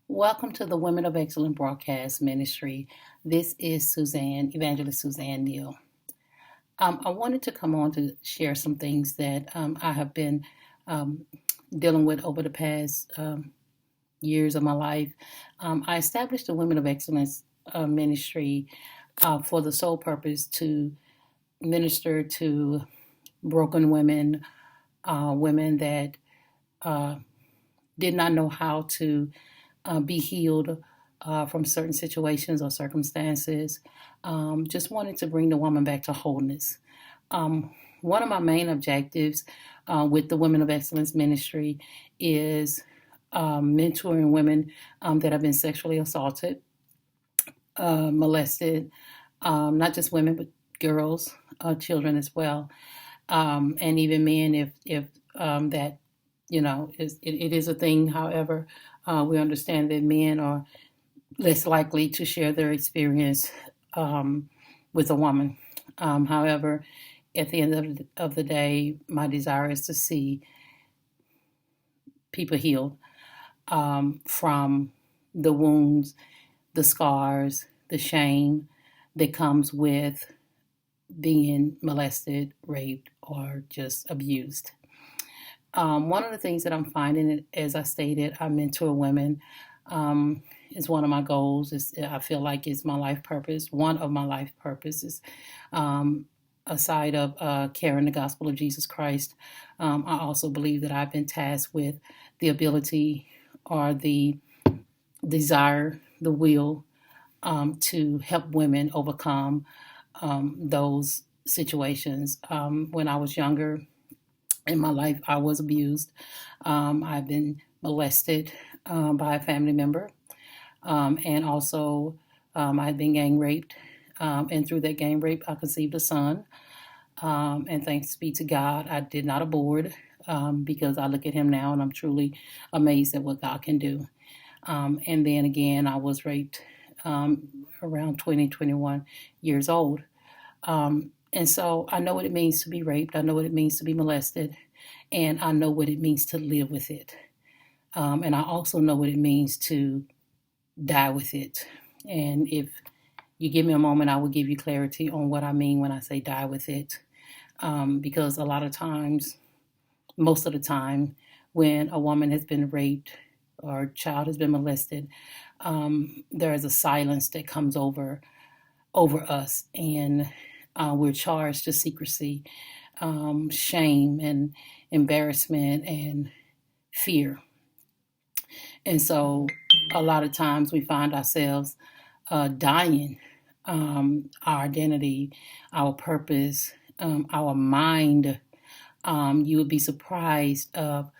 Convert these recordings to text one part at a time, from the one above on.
Welcome to the Women of Excellence Broadcast Ministry. This is Suzanne, Evangelist Suzanne Neal. I wanted to come on to share some things that I have been um, dealing with over the past years of my life. I established the Women of Excellence Ministry for the sole purpose to minister to broken women, women that uh, did not know how to be healed from certain situations or circumstances. Just wanted to bring the woman back to wholeness. One of my main objectives with the Women of Excellence Ministry is mentoring women that have been sexually assaulted, molested, not just women, but girls, children as well, and even men if that it is a thing. However, we understand that men are less likely to share their experience with a woman. However, at the end of the day, my desire is to see people healed from the wounds, the scars, the shame that comes with being molested, raped, or just abused. One of the things that I'm finding, as I stated, I mentor women. Is one of my goals. I feel like it's my life purpose. One of my life purposes, aside of carrying the gospel of Jesus Christ, I also believe that I've been tasked with the ability or the desire, the will to help women overcome those situations. When I was younger in my life, I was abused. I've been molested by a family member. And also, I had been gang raped. And through that gang rape, I conceived a son. And thanks be to God, I did not abort because I look at him now and I'm truly amazed at what God can do. And then again, I was raped around 20, 21 years old. And so I know what it means to be raped. I know what it means to be molested. And I know what it means to live with it. And I also know what it means to die with it. And if you give me a moment, I will give you clarity on what I mean when I say die with it. Because a lot of times, most of the time, when a woman has been raped or a child has been molested, there is a silence that comes over us, and we're charged to secrecy, shame, and embarrassment, and fear. And so a lot of times we find ourselves dying our identity, our purpose, our mind. You would be surprised of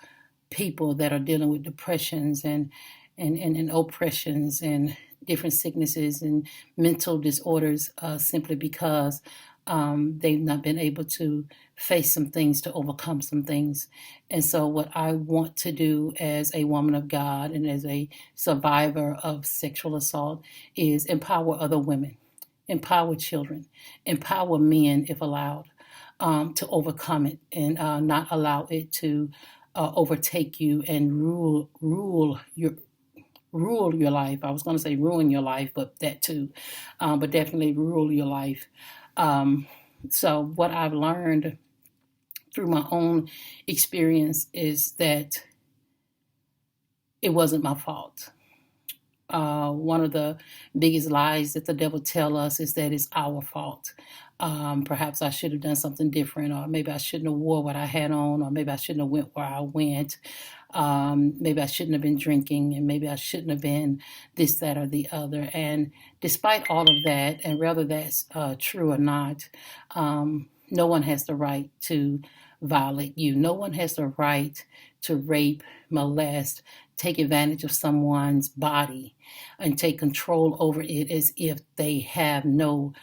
people that are dealing with depressions and oppressions and different sicknesses and mental disorders simply because they've not been able to face some things, to overcome some things. And so what I want to do as a woman of God and as a survivor of sexual assault is empower other women, empower children, empower men if allowed, to overcome it and not allow it to overtake you and rule your life. I was going to say ruin your life, but that too, but definitely rule your life. So what I've learned through my own experience is that it wasn't my fault. One of the biggest lies that the devil tell us is that it's our fault. Perhaps I should have done something different, or maybe I shouldn't have wore what I had on, or maybe I shouldn't have went where I went. Maybe I shouldn't have been drinking, and maybe I shouldn't have been this, that, or the other. And despite all of that, and whether that's true or not, no one has the right to violate you. No one has the right to rape, molest, take advantage of someone's body and take control over it as if they have no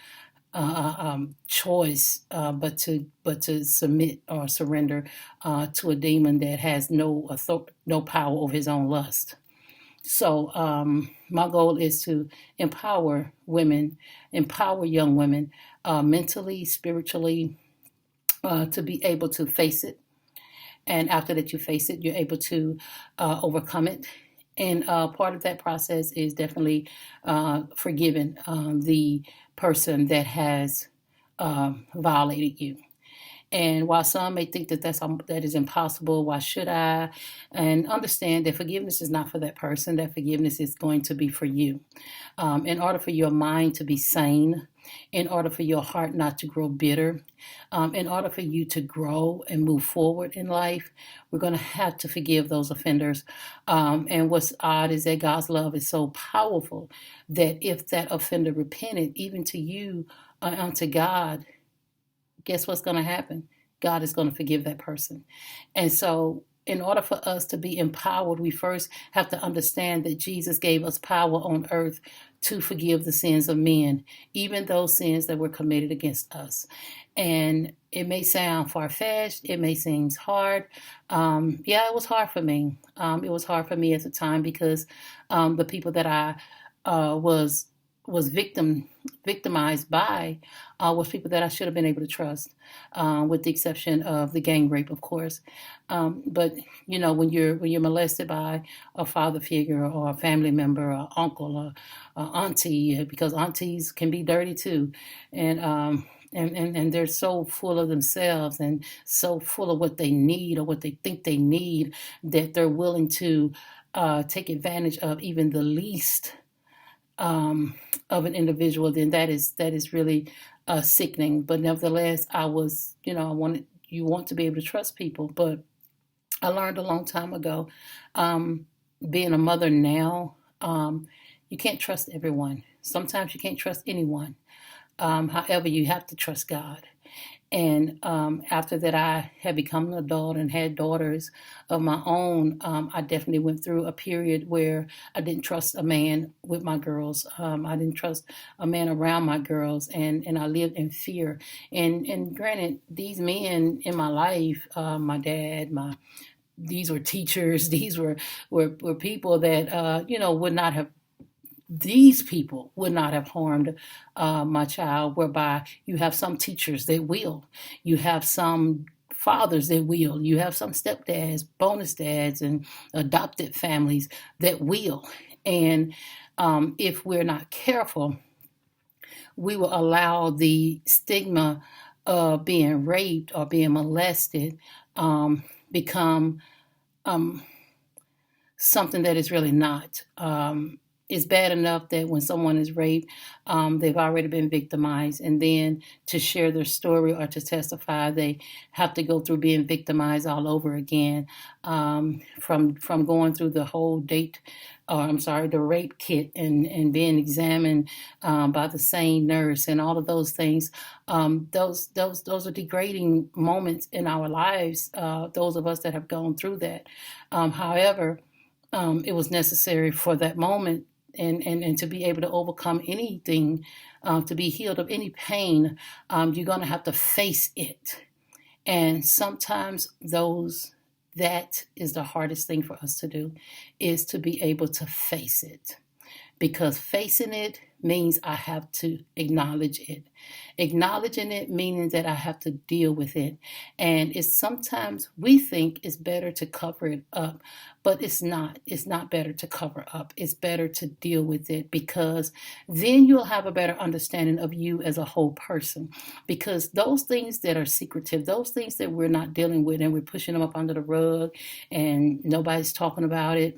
choice but to submit or surrender to a demon that has no power over his own lust. So my goal is to empower women, empower young women, mentally, spiritually, to be able to face it. And after that you face it, you're able to overcome it And part of that process is definitely forgiving the person that has violated you. And while some may think that that is impossible, why should I? And understand that forgiveness is not for that person. That forgiveness is going to be for you. In order for your mind to be sane, in order for your heart not to grow bitter, in order for you to grow and move forward in life, we're going to have to forgive those offenders. And what's odd is that God's love is so powerful that if that offender repented, even to you, unto God, guess what's going to happen? God is going to forgive that person. And so, in order for us to be empowered, we first have to understand that Jesus gave us power on earth to forgive the sins of men, even those sins that were committed against us. And it may sound far fetched, it may seem hard. Yeah, it was hard for me. It was hard for me at the time because the people that I was victimized by was people that I should have been able to trust, with the exception of the gang rape, of course. But you know, when you're molested by a father figure or a family member, or uncle, or auntie, because aunties can be dirty too, and and they're so full of themselves and so full of what they need or what they think they need that they're willing to take advantage of even the least of an individual, then that is really sickening. But nevertheless, I was, you want to be able to trust people, but I learned a long time ago, being a mother now, you can't trust everyone. Sometimes you can't trust anyone. However, you have to trust God. And after that, I had become an adult and had daughters of my own. I definitely went through a period where I didn't trust a man with my girls. I didn't trust a man around my girls, and I lived in fear. And granted, these men in my life, my dad, these were teachers. These were people that would not have. These people would not have harmed my child, whereby you have some teachers that will. You have some fathers that will. You have some stepdads, bonus dads, and adopted families that will. And if we're not careful, we will allow the stigma of being raped or being molested become something that is really not. It's bad enough that when someone is raped, they've already been victimized, and then to share their story or to testify, they have to go through being victimized all over again, from going through the whole the rape kit and being examined by the same nurse and all of those things. Those are degrading moments in our lives. Those of us that have gone through that. However, it was necessary for that moment and to be able to overcome anything, to be healed of any pain. You're going to have to face it. And sometimes that is the hardest thing for us to do, is to be able to face it. Because facing it means I have to acknowledge it. Acknowledging it meaning that I have to deal with it. And it's sometimes we think it's better to cover it up, but it's not. It's not better to cover up. It's better to deal with it, because then you'll have a better understanding of you as a whole person. Because those things that are secretive, those things that we're not dealing with and we're pushing them up under the rug and nobody's talking about it,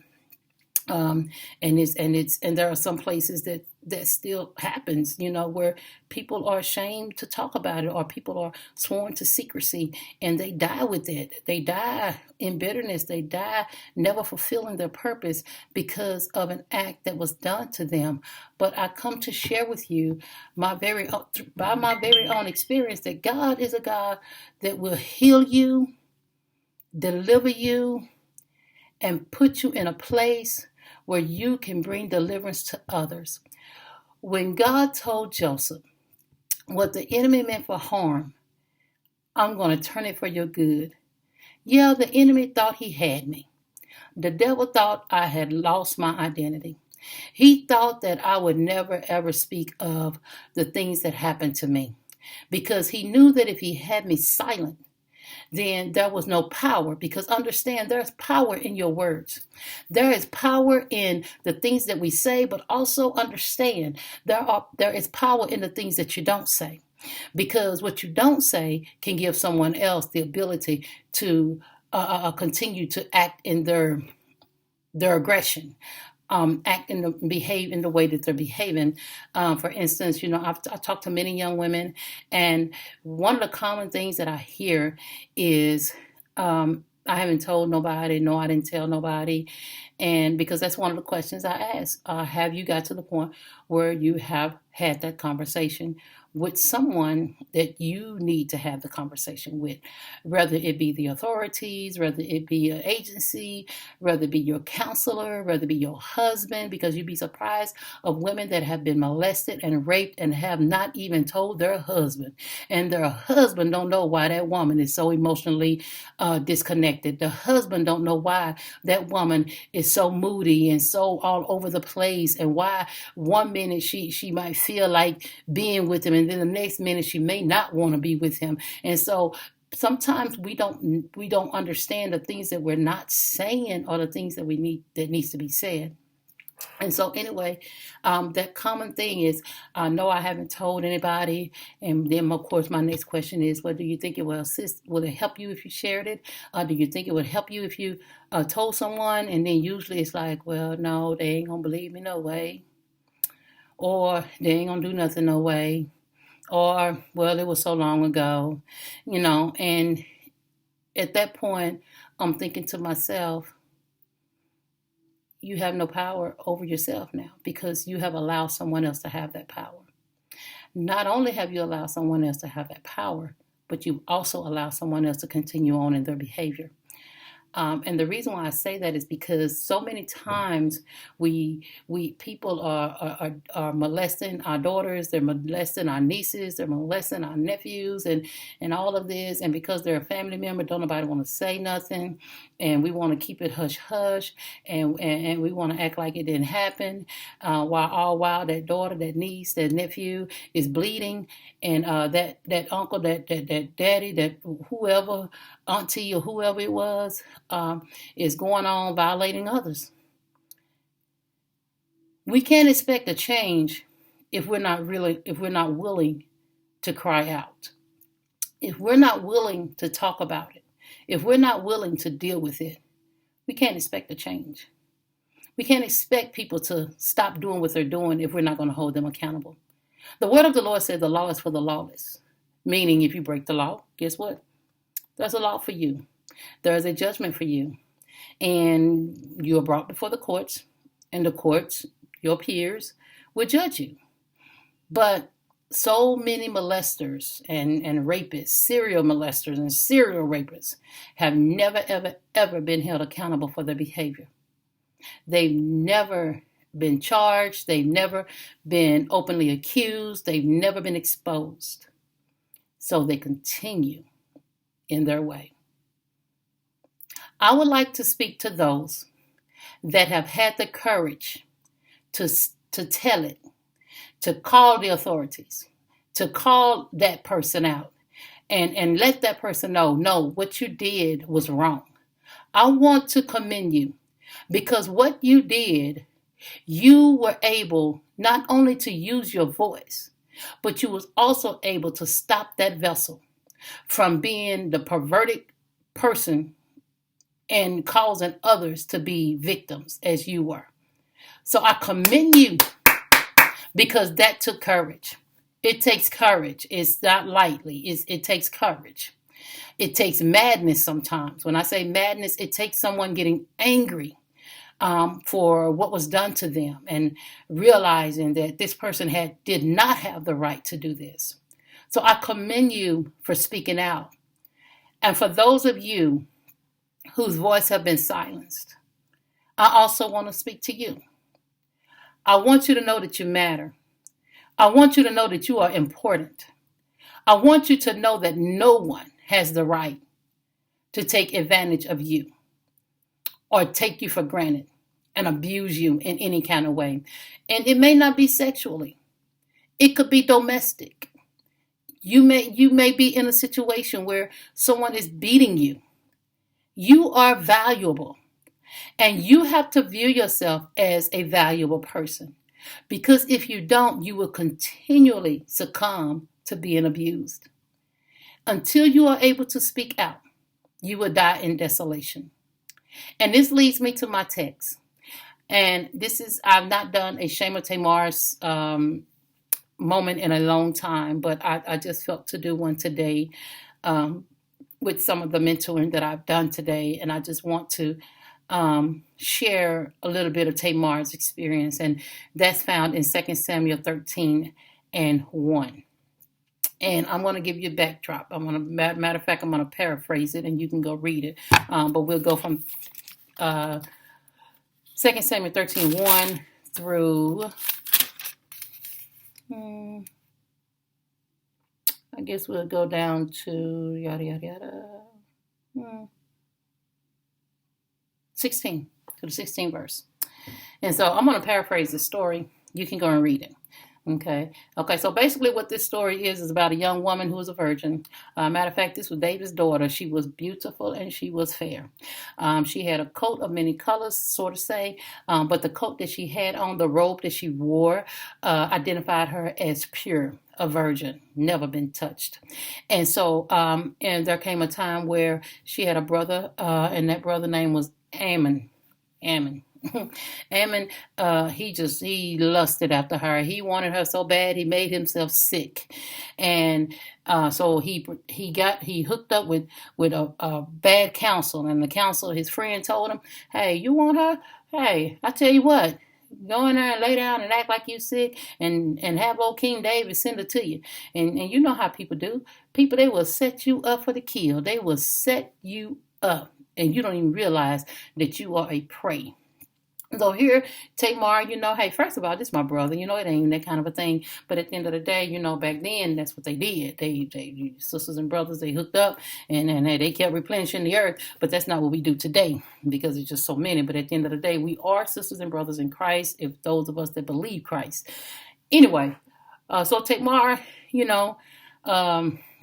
and there are some places that still happens, where people are ashamed to talk about it, or people are sworn to secrecy, and they die with it. They die in bitterness. They die never fulfilling their purpose because of an act that was done to them. But I come to share with you by my very own experience, that God is a God that will heal you, deliver you, and put you in a place where you can bring deliverance to others. When God told Joseph, what the enemy meant for harm, I'm going to turn it for your good. Yeah, the enemy thought he had me. The devil thought I had lost my identity. He thought that I would never ever speak of the things that happened to me, because he knew that if he had me silent, then there was no power. Because understand, there's power in your words. There is power in the things that we say, but also understand there is power in the things that you don't say. Because what you don't say can give someone else the ability to continue to act in their aggression, act and behave in the way that they're behaving. For instance, I've talked to many young women, and one of the common things that I hear is, I haven't told nobody, no, I didn't tell nobody. And because that's one of the questions I ask, have you got to the point where you have had that conversation with someone that you need to have the conversation with, whether it be the authorities, whether it be an agency, whether it be your counselor, whether it be your husband, because you'd be surprised of women that have been molested and raped and have not even told their husband, and their husband don't know why that woman is so emotionally disconnected. The husband don't know why that woman is so moody and so all over the place, and why one minute she might feel like being with him, and then the next minute she may not want to be with him. And so sometimes we don't understand the things that we're not saying, or the things that needs to be said. And so anyway, that common thing is, no, I haven't told anybody. And then of course my next question is, well, do you think it will assist? Will it help you if you shared it? Do you think it would help you if you told someone? And then usually it's like, well, no, they ain't gonna believe me no way, or they ain't gonna do nothing no way, or, well, it was so long ago, and at that point, I'm thinking to myself, you have no power over yourself now, because you have allowed someone else to have that power. Not only have you allowed someone else to have that power, but you've also allowed someone else to continue on in their behavior. And the reason why I say that is because so many times we people are molesting our daughters, they're molesting our nieces, they're molesting our nephews, and all of this. And because they're a family member, don't nobody want to say nothing, and we want to keep it hush hush, and we want to act like it didn't happen. While that daughter, that niece, that nephew is bleeding, and that uncle, that daddy, that whoever, auntie or whoever it was, is going on violating others. We can't expect a change if we're not willing to cry out, if we're not willing to talk about it, if we're not willing to deal with it. We can't expect a change. We can't expect people to stop doing what they're doing if we're not going to hold them accountable. The word of the Lord said the law is for the lawless, meaning if you break the law, guess what? There's a law for you. There is a judgment for you. And you are brought before the courts, and the courts, your peers, will judge you. But so many molesters and rapists, serial molesters and serial rapists, have never, ever, ever been held accountable for their behavior. They've never been charged. They've never been openly accused. They've never been exposed. So they continue in their way. I would like to speak to those that have had the courage to tell it, to call the authorities, to call that person out, and let that person know, no, what you did was wrong. I want to commend you, because what you did, you were able not only to use your voice, but you was also able to stop that vessel from being the perverted person and causing others to be victims as you were. So I commend you, because that took courage. It takes courage. It's not lightly. It takes courage. It takes madness sometimes. When I say madness, it takes someone getting angry for what was done to them, and realizing that this person did not have the right to do this. So I commend you for speaking out. And for those of you whose voice have been silenced, I also want to speak to you. I want you to know that you matter. I want you to know that you are important. I want you to know that no one has the right to take advantage of you, or take you for granted and abuse you in any kind of way. And it may not be sexually. It could be domestic. You may be in a situation where someone is beating you. You are valuable, and you have to view yourself as a valuable person. Because if you don't, you will continually succumb to being abused. Until you are able to speak out, you will die in desolation. And this leads me to my text. And I've not done a Shame of Tamar's moment in a long time, but I just felt to do one today um, with some of the mentoring that I've done today. And I just want to share a little bit of Tamar's experience. And that's found in 2 Samuel 13 and 1. And I'm going to give you a backdrop. Matter of fact, I'm going to paraphrase it, and you can go read it. But we'll go from 2 Samuel 13:1 through, I guess we'll go down to yada, yada, yada, 16, to the 16th verse. And so I'm going to paraphrase the story. You can go and read it. Okay. So basically what this story is about a young woman who was a virgin. Matter of fact, this was David's daughter. She was beautiful and she was fair. She had a coat of many colors, sort of say, but the coat that she had on, the robe that she wore, identified her as pure, a virgin, never been touched. And so, and there came a time where she had a brother, and that brother's name was Ammon. Ammon, he lusted after her. He wanted her so bad he made himself sick, and so he hooked up with a bad counsel, and the counsel, his friend, told him, "Hey, you want her? Hey, I tell you what." Go in there and lay down and act like you sick, and have old King David send her to you. And you know how people do. People, they will set you up for the kill. They will set you up, and you don't even realize that you are a prey. So here, Tamar, hey, first of all, this is my brother. It ain't that kind of a thing. But at the end of the day, back then, that's what they did. They sisters and brothers, they hooked up, and they kept replenishing the earth. But that's not what we do today, because it's just so many. But at the end of the day, we are sisters and brothers in Christ, if those of us that believe Christ. Anyway, so Tamar,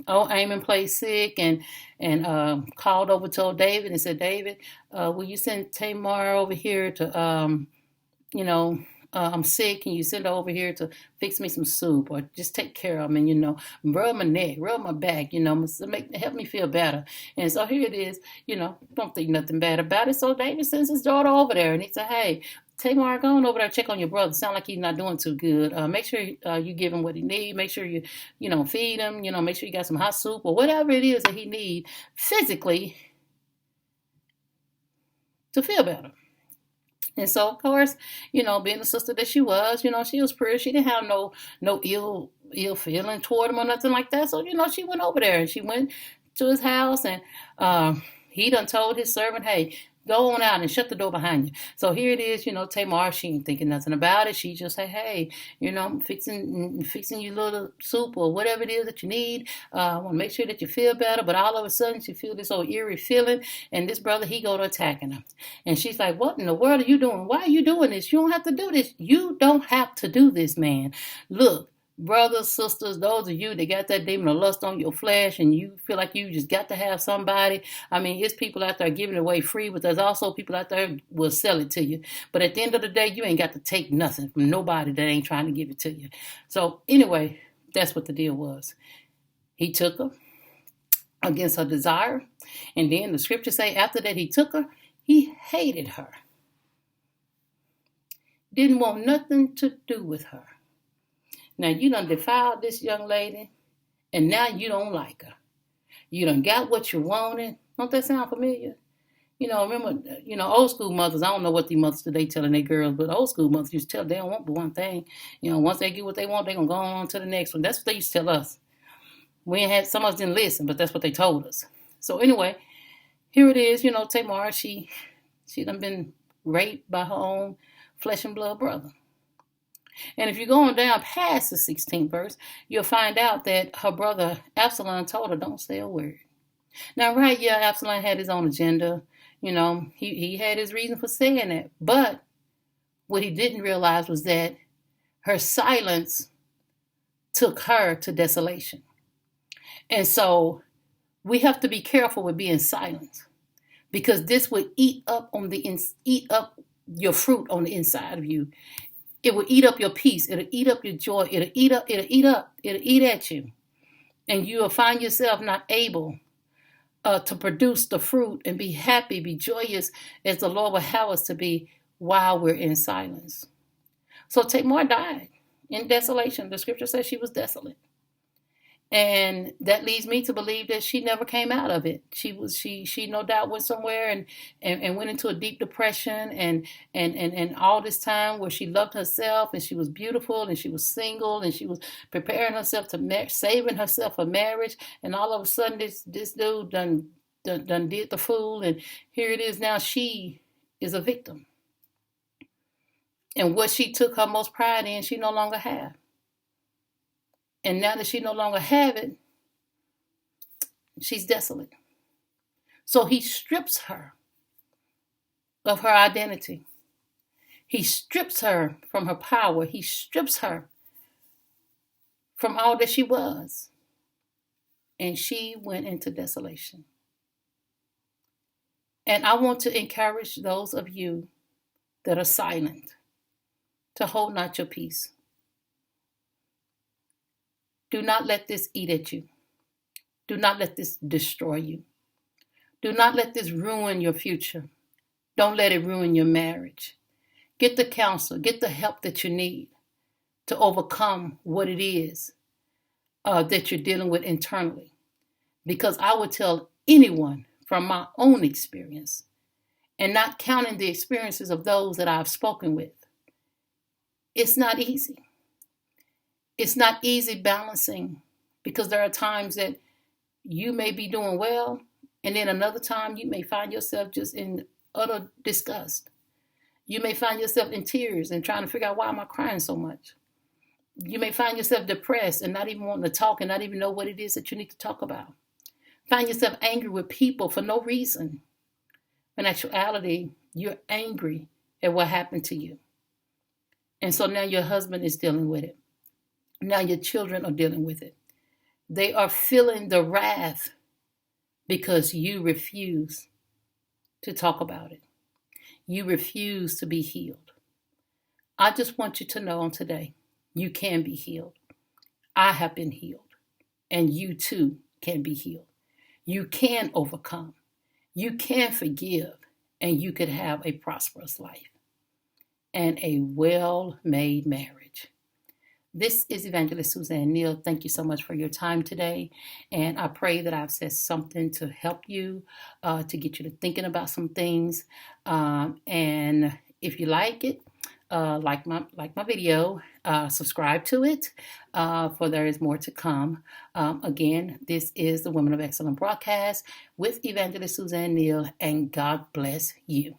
Ammon played sick and called over, told David and said, David, will you send Tamar over here to, I'm sick. Can you send her over here to fix me some soup, or just take care of me, rub my neck, rub my back, help me feel better. And so here it is, don't think nothing bad about it. So David sends his daughter over there, and he said, hey, Tamar, go on over there, check on your brother. Sound like he's not doing too good. Make sure you give him what he needs. Make sure you feed him. Make sure you got some hot soup or whatever it is that he needs physically to feel better. And so, of course, being the sister that she was, she was pretty. She didn't have no ill feeling toward him or nothing like that. So, she went over there and she went to his house, and he done told his servant, hey, go on out and shut the door behind you. So here it is, Tamar, she ain't thinking nothing about it. She just say, hey, I'm fixing you a little soup or whatever it is that you need. I want to make sure that you feel better. But all of a sudden, she feel this old eerie feeling. And this brother, he go to attacking her. And she's like, what in the world are you doing? Why are you doing this? You don't have to do this. You don't have to do this, man. Look. Brothers, sisters, those of you that got that demon of lust on your flesh and you feel like you just got to have somebody. I mean, it's people out there giving it away free, but there's also people out there will sell it to you. But at the end of the day, you ain't got to take nothing from nobody that ain't trying to give it to you. So anyway, that's what the deal was. He took her against her desire. And then the scriptures say after that he took her, he hated her. Didn't want nothing to do with her. Now, you done defiled this young lady, and now you don't like her. You done got what you wanted. Don't that sound familiar? Remember, old school mothers, I don't know what these mothers today telling their girls, but old school mothers used to tell them they don't want but one thing. Once they get what they want, they're going to go on to the next one. That's what they used to tell us. Some of us didn't listen, but that's what they told us. So anyway, here it is, Tamar, she done been raped by her own flesh and blood brother. And if you're going down past the 16th verse, you'll find out that her brother Absalom told her, don't say a word. Now, right, yeah, Absalom had his own agenda. He had his reason for saying that. But what he didn't realize was that her silence took her to desolation. And so we have to be careful with being silent, because this would eat up your fruit on the inside of you. It will eat up your peace. It'll eat up your joy. It'll eat at you. And you will find yourself not able to produce the fruit and be happy, be joyous as the Lord will have us to be while we're in silence. So Tamar died in desolation. The scripture says she was desolate. And that leads me to believe that she never came out of it. She no doubt went somewhere and went into a deep depression and all this time where she loved herself and she was beautiful and she was single and she was preparing herself to saving herself for marriage, and all of a sudden this dude done did the fool, and here it is now she is a victim. And what she took her most pride in, she no longer have. And now that she no longer have it, she's desolate. So he strips her of her identity. He strips her from her power. He strips her from all that she was. And she went into desolation. And I want to encourage those of you that are silent to hold not your peace. Do not let this eat at you. Do not let this destroy you. Do not let this ruin your future. Don't let it ruin your marriage. Get the counsel, get the help that you need to overcome what it is that you're dealing with internally. Because I would tell anyone from my own experience, and not counting the experiences of those that I've spoken with, it's not easy. It's not easy balancing, because there are times that you may be doing well, and then another time you may find yourself just in utter disgust. You may find yourself in tears and trying to figure out, why am I crying so much? You may find yourself depressed and not even wanting to talk and not even know what it is that you need to talk about. Find yourself angry with people for no reason. In actuality, you're angry at what happened to you. And so now your husband is dealing with it. Now your children are dealing with it. They are feeling the wrath because you refuse to talk about it. You refuse to be healed. I just want you to know on today, you can be healed. I have been healed, and you too can be healed. You can overcome. You can forgive, and you could have a prosperous life and a well-made marriage. This is Evangelist Suzanne Neal. Thank you so much for your time today. And I pray that I've said something to help you, to get you to thinking about some things. And if you like it, like my video, subscribe to it, for there is more to come. Again, this is the Women of Excellence broadcast with Evangelist Suzanne Neal, and God bless you.